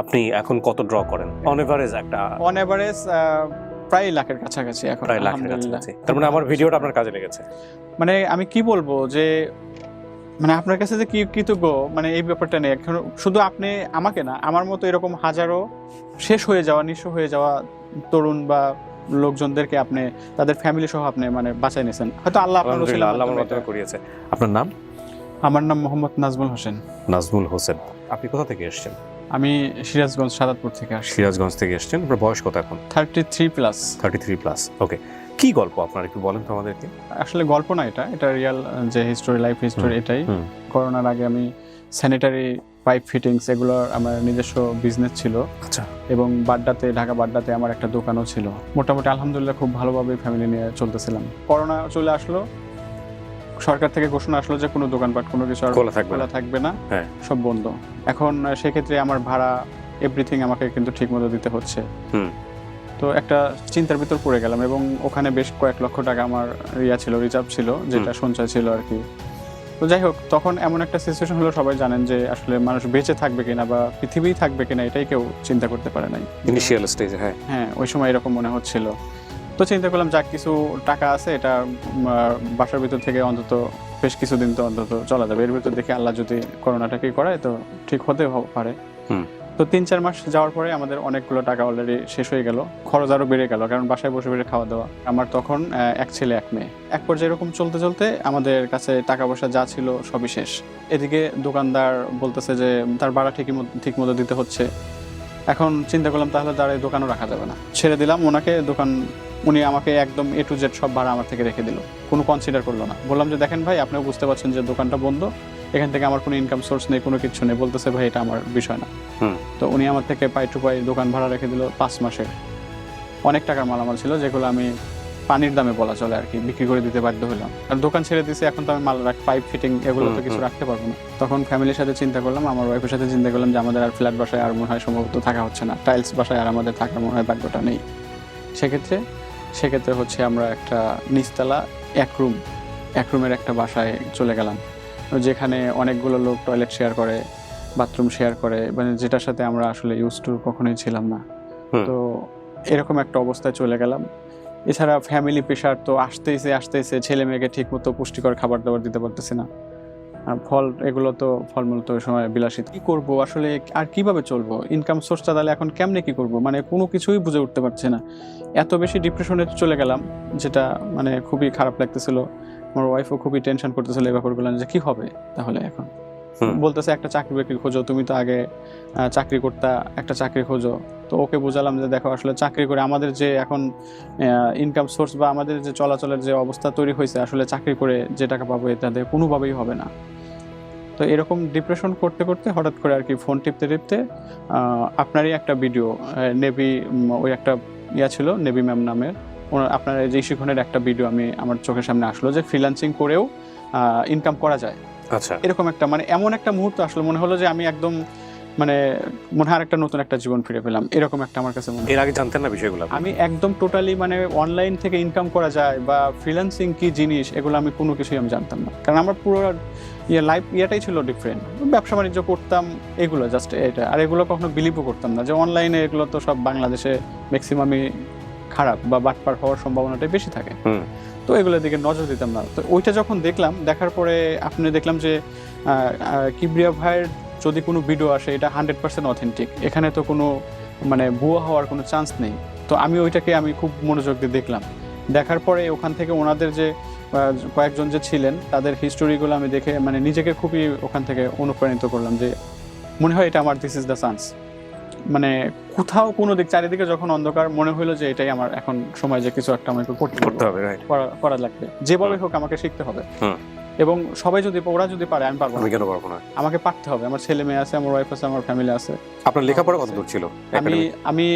আপনি এখন কত ড্র করেন অন এভারেজ? অন এভারেজ প্রায় লাখের কাছাকাছি এখন, প্রায় লাখের কাছাকাছি। তার মানে আমার ভিডিওটা আপনার কাজে লেগেছে। মানে আমি কি বলবো যে মানে আপনার কাছে যে কি কৃতজ্ঞ মানে এই ব্যাপারটা নেই। এখন শুধু আপনি আমাকে না, আমার মতো এরকম হাজারো শেষ হয়ে যাওয়া, নিঃস্ব হয়ে যাওয়া তরুণ বা লোকজনদেরকে আপনি তাদের ফ্যামিলি সহ আপনি মানে বাঁচাই নিয়েছেন। হয়তো আল্লাহ আপনার আলহামদুলিল্লাহ, আল্লাহ আমার মাধ্যমে মাধ্যমে করিয়েছে। আপনার নাম? আমার নাম মোহাম্মদ নাজমুল হোসেন। নাজমুল হোসেন। আপনি কোথা থেকে এসেছেন? আমি সিরাজগঞ্জ সাদাতপুর থেকে আসছি। সিরাজগঞ্জ থেকে এসেছেন। আপনার বয়স কত এখন? 33+। 33+। ওকে, কি গল্প আপনার একটু বলেন তো আমাদেরকে। আসলে গল্প না, এটা রিয়াল যে হিস্টোরি, লাইফ হিস্টোরি এটাই। করোনার আগে আমি স্যানিটারি পাইপ ফিটিংস এগুলোর আমার নিজস্ব বিজনেস ছিল। আচ্ছা। এবং বাড্ডাতে, ঢাকা বাড্ডাতে আমার একটা দোকানও ছিল। মোটামুটি আলহামদুলিল্লাহ খুব ভালোভাবে ফ্যামিলি নিয়ে চলতেছিলাম। করোনা চলে আসলো, সরকার থেকে ঘোষণা আসলো যে কোনো দোকানপাট কোনো কিছু আর খোলা থাকবে না। হ্যাঁ, সব বন্ধ। এখন সেক্ষেত্রে আমার ভাড়া এভরিথিং আমাকে কিন্তু ঠিক মতো দিতে হচ্ছে। তো একটা চিন্তার ভিতর পড়ে গেলাম এবং ওখানে বেশ কয়েক লক্ষ টাকা আমার ছিল, রিজার্ভ ছিল, যেটা সঞ্চয় ছিল আর কি। তো যাই হোক, তখন এমন একটা সিচুয়েশন হলো, সবাই জানেন যে আসলে মানুষ বেঁচে থাকবে কিনা বা পৃথিবী থাকবে কিনা এটাই কেউ চিন্তা করতে পারে নাই ইনিশিয়াল স্টেজে। হ্যাঁ, ওই সময় এরকম মনে হচ্ছিল। তো চিন্তা করলাম যাক কিছু টাকা আছে, এটা বাসার ভিতর থেকে অন্তত বেশ কিছুদিন তো অন্তত চলা যাবে। এর ভিতর দেখে আল্লাহ যদি করোনাটাকে করায় তো ঠিক হতে পারে। তো 3-4 মাস যাওয়ার পরে আমাদের অনেকগুলো টাকা অলরেডি শেষ হয়ে গেল, খরচ আরো বেড়ে গেল, কারণ বাসায় বসে বসে খাওয়া দাওয়া। আমার তখন এক ছেলে এক মেয়ে। এক পর্যায়ে এরকম চলতে চলতে আমাদের কাছে টাকা পয়সা যা ছিল সবই শেষ। এদিকে দোকানদার বলতেছে যে তার ভাড়া ঠিক মতো দিতে হচ্ছে। এখন চিন্তা করলাম তাহলে তার এই দোকানও রাখা যাবে না, ছেড়ে দিলাম ওনাকে দোকান। উনি আমাকে একদম A to Z সব ভাড়া আমার থেকে রেখে দিল, কোনো কনসিডার করলো না। বললাম যে দেখেন ভাই, আপনিও বুঝতে পারছেন যে দোকানটা বন্ধ, এখান থেকে আমার কোনো ইনকাম সোর্স নেই, কোনো কিছু নেই। বলতেছে ভাই এটা আমার বিষয় না। তো উনি আমার থেকে পাই টু পাই দোকান ভাড়া রেখে দিল 5 মাসের। অনেক টাকার মালামাল ছিল, যেগুলো আমি পানির দামে বলা চলে আর কি বিক্রি করে দিতে বাধ্য হলাম। আর দোকান ছেড়ে দিয়েছি, এখন তো আমি মাল পাইপ ফিটিং এগুলো তো কিছু রাখতে পারবো না। তখন ফ্যামিলির সাথে চিন্তা করলাম, আমার ওয়াইফের সাথে চিন্তা করলাম যে আমাদের আর ফ্ল্যাট বাসায় আর মনে হয় সম্ভবত থাকা হচ্ছে না, টাইলস বাসায় আর আমাদের থাকার মনে হয় ভাগ্যটা নেই। সেক্ষেত্রে হচ্ছে আমরা একটা নিচতলা এক রুমের একটা বাসায় চলে গেলাম, যেখানে অনেকগুলো লোক টয়লেট শেয়ার করে, বাথরুম শেয়ার করে, মানে যেটার সাথে আমরা আসলে ইউজ টু কখনোই ছিলাম না। তো এরকম একটা অবস্থায় চলে গেলাম। এছাড়া ফ্যামিলি প্রেশার তো আসতেইছে, ছেলে মেয়েকে ঠিক মতো পুষ্টিকর খাবার দাবার দিতে পারতেছে না। আর ফলমূল তো ওই সময় বিলাসিতা। কি করবো আসলে, আর কিভাবে চলবো, ইনকাম সোর্সটা তাহলে এখন কেমনে কি করবো, মানে কোনো কিছুই বুঝে উঠতে পারছি না। এত বেশি ডিপ্রেশনে চলে গেলাম, যেটা মানে খুবই খারাপ লাগতেছিল। আমার ওয়াইফও খুবই টেনশন করতেছিল এই ব্যাপারগুলো, যে কি হবে তাহলে এখন। বলতেছে একটা চাকরি বাকরি খোঁজো, তুমি তো আগে চাকরি করতা, একটা চাকরি খোঁজো। তো ওকে বোঝালাম যে দেখো আসলে চাকরি করে আমাদের যে এখন ইনকাম সোর্স বা আমাদের যে চলাচলের যে অবস্থা তৈরি হয়েছে, আসলে চাকরি করে যে টাকা পাবো এটাতে কোনোভাবেই হবে না। তো এরকম ডিপ্রেশন করতে করতে হঠাৎ করে আর কি ফোন টিপতে আপনারই একটা ভিডিও, নেভি ওই একটা ছিল নেভি ম্যাম নামের, আপনার যে শিখনের একটা ভিডিও আমার চোখের সামনে আসলো যে ফ্রিল্যান্সিং করেও ইনকাম করা যায়। আচ্ছা। এরকম একটা মানে এমন একটা মুহূর্ত আসলে মনে হলো যে আমি একদম মানে মনে হয় একটা নতুন একটা জীবন ফিরে পেলাম, এরকম একটা আমার কাছে মনে। এর আগে জানতেন না বিষয়গুলো? আমি একদম টোটালি মানে অনলাইন থেকে ইনকাম করা যায় বা ফ্রিল্যান্সিং কি জিনিস এগুলো আমি কোনো কিছুই আমি জানতাম না, কারণ আমার পুরো লাইফ ইয়েটাই ছিল ডিফারেন্ট। ব্যবসা বাণিজ্য করতাম এগুলো জাস্ট এটা, আর এগুলো কখনো বিলিভও করতাম না যে অনলাইনে এগুলো তো সব বাংলাদেশে ম্যাক্সিমামই খারাপ বা বাটপার হওয়ার সম্ভাবনাটাই বেশি থাকে। তো এগুলোর দিকে নজর দিতাম না। তো ওইটা যখন দেখার পরে আপনি দেখলাম যে কিবরিয়া ভাইয়ের যদি কোনো ভিডিও আসে এটা 100% অথেন্টিক, এখানে তো কোনো মানে ভুয়া হওয়ার কোনো চান্স নেই। তো আমি খুব মনোযোগ দিয়ে দেখলাম। দেখার পরে ওখান থেকে ওনাদের যে কয়েকজন যে ছিলেন তাদের হিস্টোরিগুলো আমি দেখে মানে নিজেকে খুবই ওখান থেকে অনুপ্রাণিত করলাম যে মনে হয় এটা আমার দিস ইজ দ্য চান্স। মানে কোথাও কোনো দিক, চারিদিকে যখন অন্ধকার, মনে হলো যে এটাই আমার এখন সময় যে কিছু একটা আমাকে করতে হবে, করা লাগবে, যেভাবে হোক আমাকে শিখতে হবে। এবং ওরা যদি পারে আমি পারবো না, কেন পারবো না? আমাকে পারতে হবে। আমার ছেলে মেয়ে আছে, আমার ওয়াইফ আছে, আমার ফ্যামিলি আছে। আপনার লেখাপড়া কত দূর ছিল? আমি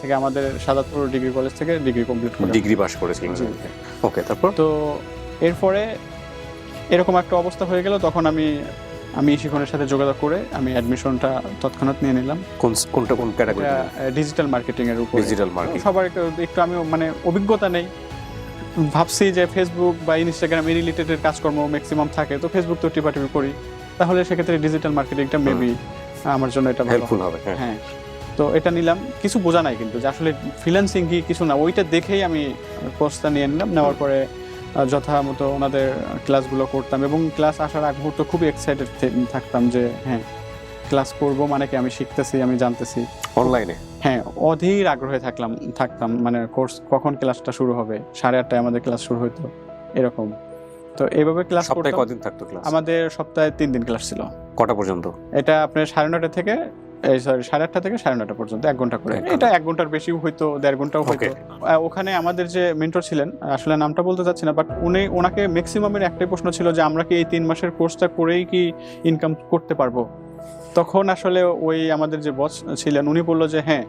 থেকে আমাদের সাদাতপুর ডিগ্রি কলেজ থেকে ডিগ্রি কমপ্লিট করি, ডিগ্রি পাস করেছিলেন। ওকে, তারপর তো এরপরে এরকম একটা অবস্থা হয়ে গেল। তখন আমি শিখনের সাথে যোগাযোগ করে আমি অ্যাডমিশনটা তৎক্ষণাৎ নিয়ে নিলাম। কোন ক্যাটাগরি? ডিজিটাল মার্কেটিং এর উপর। Digital marketing. সবার একটু আমি মানে অভিজ্ঞতা নেই, ভাবছি যে ফেসবুক বা ইনস্টাগ্রাম এই রিলেটেড কাজকর্ম ম্যাক্সিমাম থাকে, তো ফেসবুক তো টিপাটিপি করি, তাহলে সেক্ষেত্রে ডিজিটাল মার্কেটিংটা মেবি আমার জন্য এটা ভালো হেল্পফুল হবে। হ্যাঁ, হ্যাঁ, তো এটা নিলাম। কিছু বোঝা নাই কিন্তু যে আসলে ফ্রিল্যান্সিং কি কিছু না, ওইটা দেখেই আমি কোর্সটা নিয়ে নিলাম। নেওয়ার পরে যথামতো ওনাদের ক্লাসগুলো করতাম এবং ক্লাস আসার আগ মুহূর্তে খুবই এক্সাইটেড থাকতাম যে হ্যাঁ ক্লাস করব, মানে কি আমি শিখতেছি, আমি জানতেছি অনলাইনে। হ্যাঁ, অধীর আগ্রহে থাকতাম মানে কোর্স কখন ক্লাসটা শুরু হবে। 8:30টায় আমাদের ক্লাস শুরু হতো এরকম। তো এইভাবে ক্লাস সপ্তাহে করতাম। কদিন থাকতো ক্লাস? আমাদের সপ্তাহে 3 দিন ক্লাস ছিল। কটা পর্যন্ত? এটা আপনার 9:30 থেকে 8:30 থেকে 9:30 পর্যন্ত 1 ঘন্টা করে। এটা 1 ঘন্টার বেশিও হইতো, 1.5 ঘন্টাও হইতো। ওখানে আমাদের যে মেন্টর ছিলেন, আসলে নামটা বলতে চাচ্ছি না, বাট ওনাকে ম্যাক্সিমামের একটাই প্রশ্ন ছিল যে আমরা কি এই 3 মাসের কোর্সটা করেই কি ইনকাম করতে পারবো? তখন আসলে ওই আমাদের যে বস ছিলেন উনি বলল যে হ্যাঁ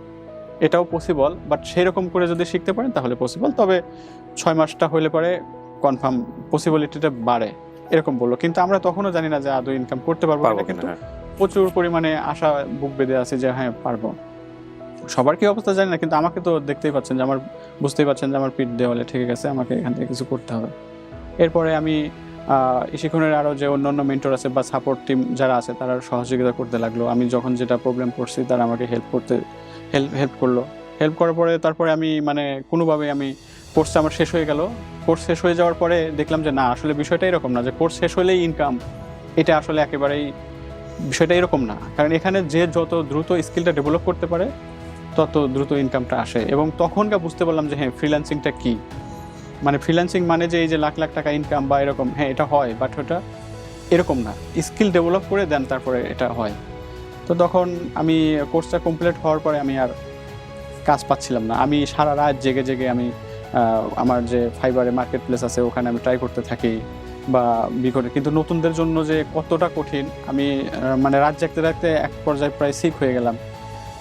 এটাও পসিবল, বাট সেরকম করে যদি শিখতে পারেন তাহলে পসিবল, তবে 6 মাসটা হইলে পরে কনফার্ম পসিবিলিটিটা বাড়ে, এরকম বললো। কিন্তু আমরা তখনও জানি না যে আদৌ ইনকাম করতে পারবো কিনা, কিন্তু প্রচুর পরিমাণে আশা বুক বেঁধে আছে যে হ্যাঁ পারবো। সবার কি অবস্থা জানি না, কিন্তু আমাকে তো দেখতেই পাচ্ছেন যে আমার, বুঝতেই পাচ্ছেন যে আমার পিঠ দেওয়ালে ঠেকে গেছে, আমাকে এখান থেকে কিছু করতে হবে। এরপরে আমি শিক্ষণের আরও যে অন্যান্য মেন্টর আছে বা সাপোর্ট টিম যারা আছে তারা সহযোগিতা করতে লাগলো। আমি যখন যেটা প্রবলেম করছি তারা আমাকে হেল্প করলো। হেল্প করার পরে তারপরে আমি মানে কোনোভাবে আমি কোর্সটা আমার শেষ হয়ে গেল। কোর্স শেষ হয়ে যাওয়ার পরে দেখলাম যে না, আসলে বিষয়টা এরকম না যে কোর্স শেষ হলেই ইনকাম, এটা আসলে একেবারেই বিষয়টা এরকম না। কারণ এখানে যে যত দ্রুত স্কিলটা ডেভেলপ করতে পারে তত দ্রুত ইনকামটা আসে। এবং তখনকার বুঝতে পারলাম যে হ্যাঁ ফ্রিল্যান্সিংটা কি, মানে ফ্রিল্যান্সিং মানে যে এই যে লাখ লাখ টাকা ইনকাম বা এরকম, হ্যাঁ এটা হয়, বাট ওটা এরকম না, স্কিল ডেভেলপ করে দেন তারপরে এটা হয়। তো তখন আমি কোর্সটা কমপ্লিট হওয়ার পরে আমি আর কাজ পাচ্ছিলাম না। আমি সারা রাত জেগে জেগে আমি আমার যে ফাইবারে মার্কেট প্লেস আছে ওখানে আমি ট্রাই করতে থাকি বা বিকরে, কিন্তু নতুনদের জন্য যে কতটা কঠিন, আমি মানে রাত জাগতে রাখতে এক পর্যায়ে প্রায় সিক হয়ে গেলাম।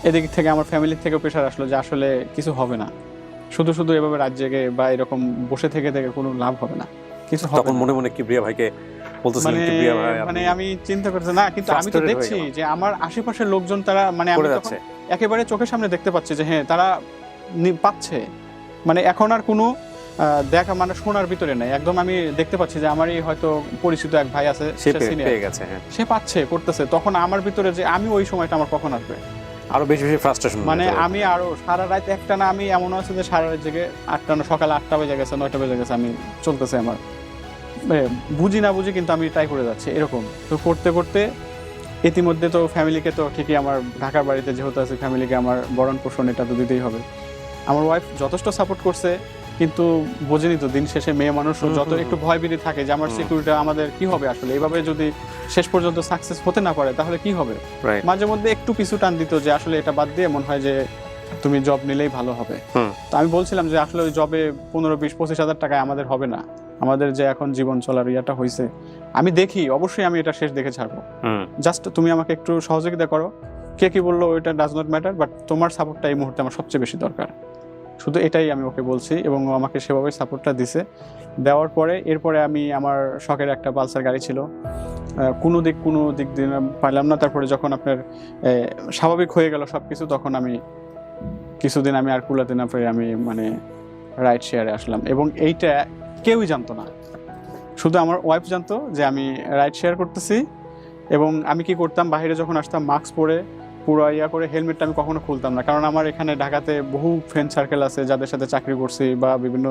এদিক থেকে আমার ফ্যামিলির থেকেও প্রেশার আসলো যে আসলে কিছু হবে না, শুধু শুধু এভাবে রাত জেগে বা এরকম বসে থেকে কোনো লাভ হবে না, কিছু হবে তখন না। মনে মনে কিবরিয়া ভাইকে বলতেছিলেন, কিবরিয়া ভাই মানে আমি চিন্তা করতে না, কিন্তু আমি তো দেখছি যে আমার আশেপাশের লোকজন তারা মানে আমি তখন একেবারে চোখের সামনে দেখতে পাচ্ছি যে হ্যাঁ তারা পাচ্ছে, মানে এখন আর কোনো দেখা মানে শোনার ভিতরে নাই, একদম আমি দেখতে পাচ্ছি যে আমারই হয়তো পরিচিত এক ভাই আছে, সে পাচ্ছে করতেছে। তখন আমার ভিতরে যে আমি ওই সময়টা আমার কখন আসবে, আরো বেশি বেশি ফ্রাস্ট্রেশন, মানে আমি আরো সারা রাত একটা না, আমি এমন আছে যে সারা রাত জেগে 8টা না সকাল 8টা বেজে গেছে, 9টা বেজে গেছে, আমি চলতেছে আমার বুঝি না বুঝি, কিন্তু আমি ট্রাই করে যাচ্ছি এরকম। তো করতে করতে ইতিমধ্যে তো ফ্যামিলিকে তো ঠিকই, আমার ঢাকার বাড়িতে যেহেতু আছে ফ্যামিলিকে আমার ভরণ পোষণ এটা তো দিতেই হবে। আমার ওয়াইফ যথেষ্ট সাপোর্ট করছে, কিন্তু বোঝেনি তো দিন শেষে মেয়ে মানুষ যত একটু ভয়ভীতি থাকে যে আমার সিকিউরিটি আমাদের কি হবে, আসলে এইভাবে যদি শেষ পর্যন্ত সাকসেস হতে না পারে তাহলে কি হবে। মাঝে মধ্যে একটু পিছু টান দিত যে আসলে এটা বাদ দিয়ে মনে হয় যে তুমি জব নিলেই ভালো হবে। তো আমি বলছিলাম যে আসলে ওই জবে 15, 20, 25 হাজার টাকায় আমাদের হবে না, আমাদের যে এখন জীবন চলার ইয়াটা হয়েছে আমি দেখি অবশ্যই আমি এটা শেষ দেখে ছাড়বো, জাস্ট তুমি আমাকে একটু সহযোগিতা করো। কে কি বললো ওইটা ডাজ নট ম্যাটার, বাট তোমার সাপোর্টটা এই মুহূর্তে আমার সবচেয়ে বেশি দরকার, শুধু এটাই আমি ওকে বলছি। এবং ও আমাকে সেভাবে সাপোর্টটা দিছে। দেওয়ার পরে এরপরে আমি আমার শখের একটা পালসার গাড়ি ছিল, কোনো দিক দিয়ে পারলাম না। তারপরে যখন আপনার স্বাভাবিক হয়ে গেল সব কিছু, তখন আমি কিছুদিন আমি আর কুলাতে না পেরে আমি মানে রাইড শেয়ারে আসলাম। এবং এইটা কেউই জানতো না, শুধু আমার ওয়াইফ জানতো যে আমি রাইড শেয়ার করতেছি। এবং আমি কি করতাম, বাইরে যখন আসতাম মাস্ক পরে পুরো ইয়া করে, হেলমেটটা আমি কখনো খুলতাম না, কারণ আমার এখানে ঢাকাতে বহু ফ্রেন্ড সার্কেল আছে যাদের সাথে চাকরি করছি বা বিভিন্ন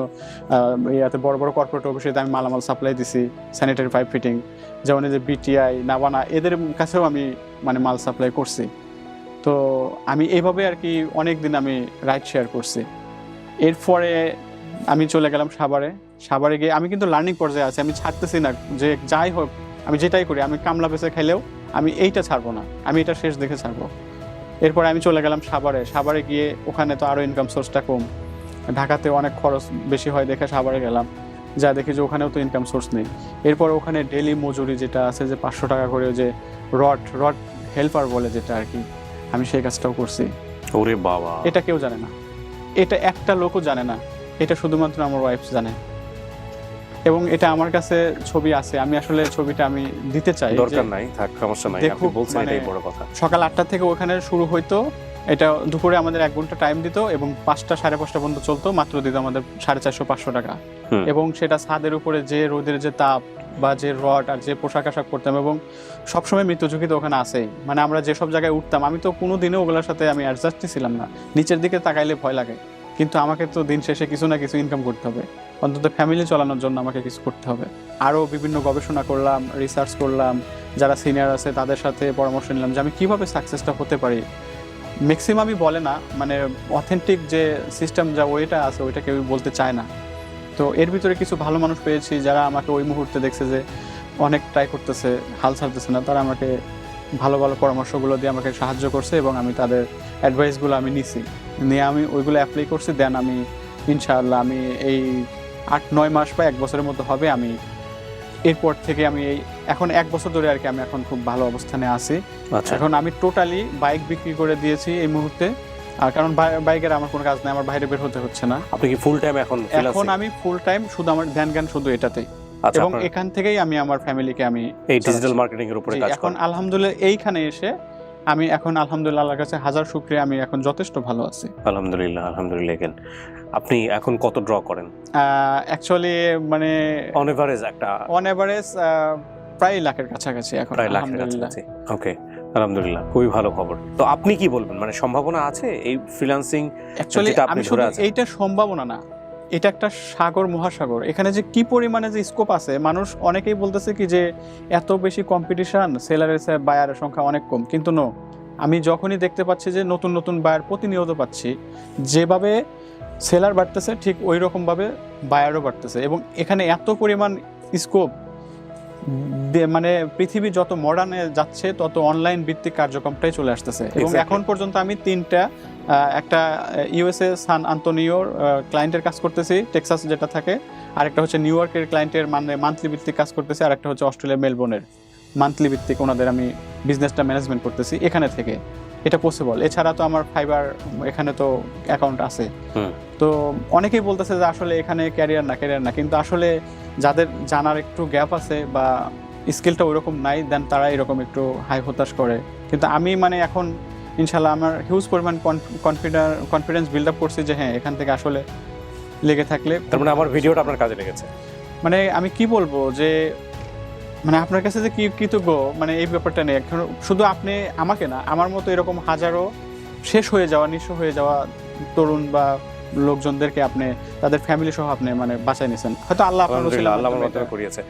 ইয়াতে বড় বড় কর্পোরেট অফিসে আমি মালামাল সাপ্লাই দিছি, স্যানিটারি পাইপ ফিটিং, যেমন এই যে বিটিআই, নাবানা, এদের কাছেও আমি মানে মাল সাপ্লাই করছি। তো আমি এইভাবে আর কি অনেক দিন আমি রাইড শেয়ার করছি। এরপরে আমি চলে গেলাম সাভারে গিয়ে আমি কিন্তু লার্নিং পর্যায়ে আছি, আমি ছাড়তেছি না, যে যাই হোক আমি যেটাই করি, আমি কামলা বেচে খাইলেও আমি এইটা ছাড়বো না, আমি এটা শেষ দেখে ছাড়বো। এরপরে আমি চলে গেলাম সাভারে গিয়ে ওখানে তো আরও ইনকাম সোর্সটা কম, ঢাকাতে অনেক খরচ বেশি হয় দেখে সাভারে গেলাম, যা দেখি যে ওখানেও তো ইনকাম সোর্স নেই। এরপর ওখানে ডেলি মজুরি যেটা আছে যে 500 টাকা করে, যে রড হেল্পার বলে যেটা আর কি, আমি সেই কাজটাও করছি। ওরে বাবা, এটা কেউ জানে না, এটা একটা লোকও জানে না, এটা শুধুমাত্র আমার ওয়াইফ জানে। এবং এটা আমার কাছে ছবি আছে, আমি আসলে ছবিটা আমি দিতে চাই, দরকার নাই, থাক, সমস্যা নাই, আপনি বলছেন এটাই বড় কথা। সকাল 8টা থেকে ওখানে শুরু হইতো, এটা দুপুরে আমাদের 1 ঘন্টা টাইম দিত এবং 5টা 5:30 পর্যন্ত চলতো, মাত্র দিত আমাদের 450-500 টাকা। এবং সেটা ছাদের উপরে যে রোদের যে তাপ, বা যে রড আর যে পোশাক আশাক পরতাম, এবং সবসময় মৃত্যু ঝুঁকি তো ওখানে আছেই। মানে আমরা যেসব জায়গায় উঠতাম, আমি তো কোনো দিনও ওগুলোর সাথে আমি অ্যাডজাস্টই ছিলাম না। নিচের দিকে তাকাইলে ভয় লাগে, কিন্তু আমাকে তো দিন শেষে কিছু না কিছু ইনকাম করতে হবে, অন্তত ফ্যামিলি চালানোর জন্য আমাকে কিছু করতে হবে। আরও বিভিন্ন গবেষণা করলাম, রিসার্চ করলাম, যারা সিনিয়র আছে তাদের সাথে পরামর্শ নিলাম যে আমি কীভাবে সাকসেসটা হতে পারি। ম্যাক্সিমামই বলে না, মানে অথেন্টিক যে সিস্টেম যা ওইটা আছে ওইটা কেউ বলতে চায় না। তো এর ভিতরে কিছু ভালো মানুষ পেয়েছি যারা আমাকে ওই মুহূর্তে দেখছে যে অনেক ট্রাই করতেছে, হাল ছাড়তেছে না, তারা আমাকে ভালো ভালো পরামর্শগুলো দিয়ে আমাকে সাহায্য করছে, এবং আমি তাদের অ্যাডভাইসগুলো আমি নিছি, নিয়ে আমি ওইগুলো অ্যাপ্লাই করছি। দেন আমি ইনশাআল্লাহ আমি এই 8-9 মাস বা 1 বছরের মধ্যে হবে, আমি এরপর থেকে আমি এই এখন 1 বছর ধরে আর কি আমি এখন খুব ভালো অবস্থানে আছি। আচ্ছা, এখন আমি টোটালি বাইক বিক্রি করে দিয়েছি এই মুহূর্তে, আর কারণ বাইকের আমার কোনো কাজ নেই, আমার বাইরে বের হতে হচ্ছে না। আপনি কি ফুল টাইম এখন এখন আমি ফুল টাইম শুধু আমার ধ্যান জ্ঞান শুধু এটাতেই, আচ্ছা, এবং আপনার এখান থেকেই আমি আমার ফ্যামিলিকে আমি এই ডিজিটাল চালাচ্ছি। মার্কেটিং এর উপরে জি, কাজ এখন করেন। আলহামদুলিল্লাহ এইখানে এসে আমি এখন আলহামদুলিল্লাহ আল্লাহর কাছে হাজার শুকরিয়া, আমি এখন যথেষ্ট ভালো আছি। আলহামদুলিল্লাহ, আলহামদুলিল্লাহ। again, আপনি এখন কত ড্র করেন অ্যাকচুয়ালি মানে অন এভারেজ? একটা অন এভারেজ প্রায় লাখের কাছাকাছি এখন, প্রায় লাখের আলহামদুলিল্লাহ। কাছাকাছি। ওকে, আলহামদুলিল্লাহ, খুবই ভালো খবর। তো আপনি কি বলবেন, মানে সম্ভাবনা আছে এই ফ্রিল্যান্সিং? অ্যাকচুয়ালি যেটা আপনি আমি ধরে শুধু আছেন। এইটা সম্ভাবনা না, এটা একটা সাগর মহাসাগর। এখানে যে কি পরিমাণে যে স্কোপ আছে, মানুষ অনেকেই বলতেছে কি যে এত বেশি কম্পিটিশন, সেলারের চেয়ে বায়ারের সংখ্যা অনেক কম, কিন্তু নো, আমি যখনই দেখতে পাচ্ছি যে নতুন নতুন বায়ার প্রতিনিয়ত পাচ্ছি, যেভাবে সেলার বাড়তেছে ঠিক ওই রকমভাবে বায়ারও বাড়তেছে, এবং এখানে এত পরিমাণ স্কোপ, মানে পৃথিবী যত মডার্নে যাচ্ছে তত অনলাইন ভিত্তিক কার্যক্রমটাই চলে আসতেছে। এবং Exactly. এখন পর্যন্ত আমি 3টা, একটা ইউএসএ সান আন্তোনিওর ক্লায়েন্টের কাজ করতেছি, টেক্সাস যেটা থাকে, আরেকটা হচ্ছে নিউ ইয়র্কের ক্লায়েন্টের মানে মান্থলি ভিত্তিক কাজ করতেছি, আর একটা হচ্ছে অস্ট্রেলিয়া মেলবোর্নের মান্থলি ভিত্তিক, ওনাদের আমি বিজনেসটা ম্যানেজমেন্ট করতেছি এখানে থেকে। এটা পসিবল। এছাড়া তো আমার ফাইবার এখানে তো অ্যাকাউন্ট আছে। তো অনেকেই বলতেছে যে আসলে এখানে ক্যারিয়ার না, কিন্তু আসলে যাদের জানার একটু গ্যাপ আছে বা স্কিলটা ওইরকম নাই, দেন তারা এরকম একটু হাই হতাশ করে। কিন্তু আমি মানে এখন ইনশাল্লাহ আমার হিউজ পরিমাণ কনফিডেন্স বিল্ড আপ করছি যে হ্যাঁ, এখান থেকে আসলে লেগে থাকলে। তার মানে আমার ভিডিওটা আপনার কাজে লেগেছে। মানে আমি কি বলবো যে মানে আপনার কাছে যে কি কৃতজ্ঞ, মানে এই ব্যাপারটা নেই। এখন শুধু আপনি আমাকে না, আমার মতো এরকম হাজারো শেষ হয়ে যাওয়া, নিঃস্ব হয়ে যাওয়া তরুণ বা লোকজনদেরকে আপনি তাদের ফ্যামিলি সহ আপনি মানে বাঁচাই নিয়েছেন। হয়তো আল্লাহ আপনার আলহামদুলিল্লাহ, আল্লাহ আমার মাধ্যমে মাধ্যমে করিয়েছে।